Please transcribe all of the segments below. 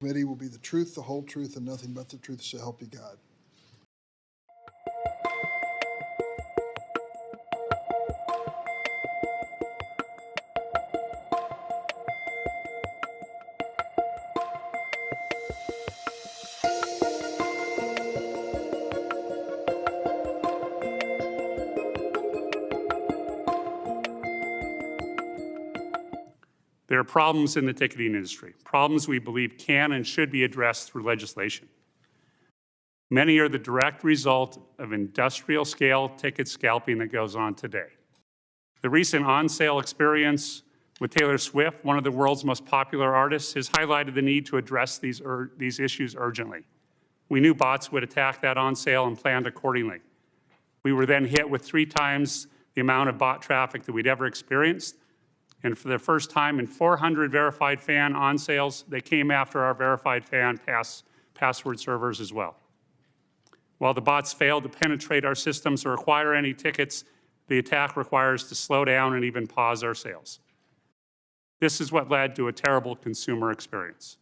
Committee will be the truth, the whole truth, and nothing but the truth, so help you God. There are problems in the ticketing industry, problems we believe can and should be addressed through legislation. Many are the direct result of industrial-scale ticket scalping that goes on today. The recent on-sale experience with Taylor Swift, one of the world's most popular artists, has highlighted the need to address these issues urgently. We knew bots would attack that on-sale and planned accordingly. We were then hit with 3 times the amount of bot traffic that we'd ever experienced. And for the first time in 400 verified fan on sales, they came after our verified fan password servers as well. While the bots failed to penetrate our systems or acquire any tickets, the attack requires to slow down and even pause our sales. This is what led to a terrible consumer experience,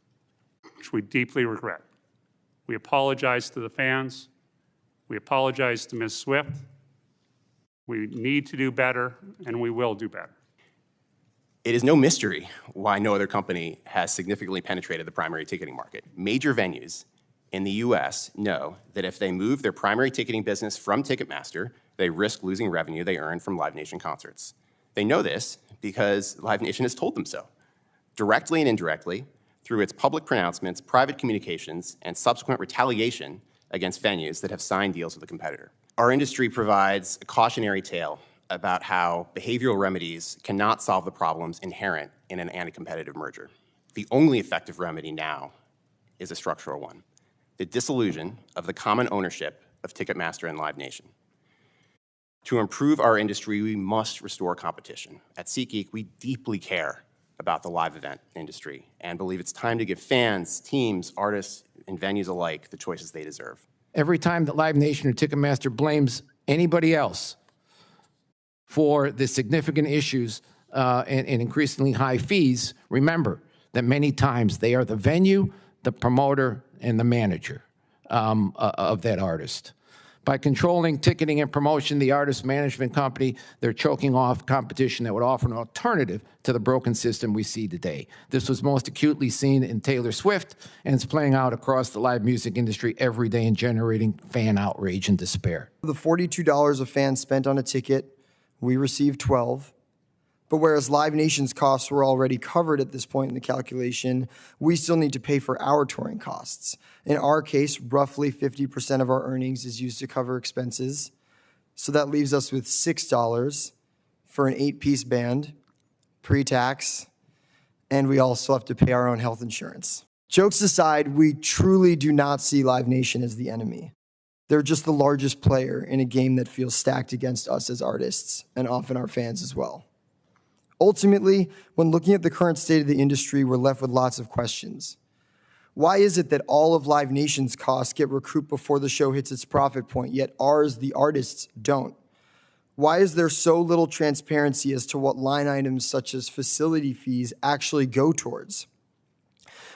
which we deeply regret. We apologize to the fans. We apologize to Ms. Swift. We need to do better, and we will do better. It is no mystery why no other company has significantly penetrated the primary ticketing market. Major venues in the US know that if they move their primary ticketing business from Ticketmaster, they risk losing revenue they earn from Live Nation concerts. They know this because Live Nation has told them so, directly and indirectly, through its public pronouncements, private communications, and subsequent retaliation against venues that have signed deals with a competitor. Our industry provides a cautionary tale about how behavioral remedies cannot solve the problems inherent in an anti-competitive merger. The only effective remedy now is a structural one: the dissolution of the common ownership of Ticketmaster and Live Nation. To improve our industry, we must restore competition. At SeatGeek, we deeply care about the live event industry and believe it's time to give fans, teams, artists, and venues alike the choices they deserve. Every time that Live Nation or Ticketmaster blames anybody else for the significant issues and increasingly high fees, remember that many times they are the venue, the promoter, and the manager of that artist. By controlling ticketing and promotion, the artist management company, they're choking off competition that would offer an alternative to the broken system we see today. This was most acutely seen in Taylor Swift, and it's playing out across the live music industry every day and generating fan outrage and despair. The $42 a fan spent on a ticket, we received 12. But whereas Live Nation's costs were already covered at this point in the calculation, we still need to pay for our touring costs. In our case, roughly 50% of our earnings is used to cover expenses. So that leaves us with $6 for an 8-piece band, pre-tax, and we also have to pay our own health insurance. Jokes aside, we truly do not see Live Nation as the enemy. They're just the largest player in a game that feels stacked against us as artists, and often our fans as well. Ultimately, when looking at the current state of the industry, we're left with lots of questions. Why is it that all of Live Nation's costs get recouped before the show hits its profit point, yet ours, the artists, don't? Why is there so little transparency as to what line items such as facility fees actually go towards?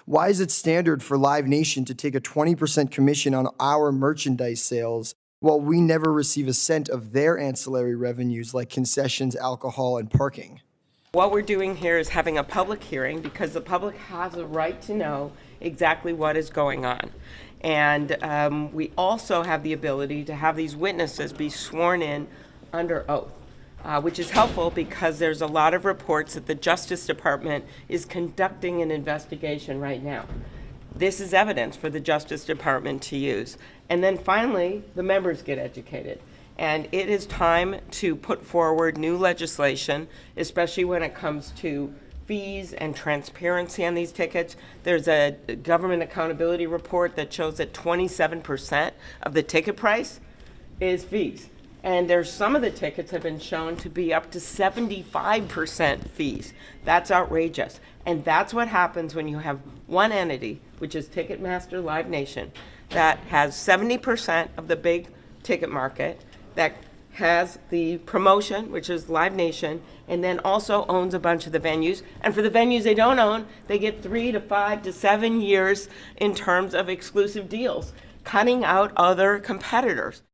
Why is it standard for Live Nation to take a 20% commission on our merchandise sales while we never receive a cent of their ancillary revenues like concessions, alcohol, and parking? What we're doing here is having a public hearing because the public has a right to know exactly what is going on. And we also have the ability to have these witnesses be sworn in under oath, which is helpful because there's a lot of reports that the Justice Department is conducting an investigation right now. This is evidence for the Justice Department to use. And then finally, the members get educated. And it is time to put forward new legislation, especially when it comes to fees and transparency on these tickets. There's a government accountability report that shows that 27% of the ticket price is fees. And there's some of the tickets have been shown to be up to 75% fees. That's outrageous. And that's what happens when you have one entity, which is Ticketmaster Live Nation, that has 70% of the big ticket market, that has the promotion, which is Live Nation, and then also owns a bunch of the venues. And for the venues they don't own, they get 3 to 5 to 7 years in terms of exclusive deals, cutting out other competitors.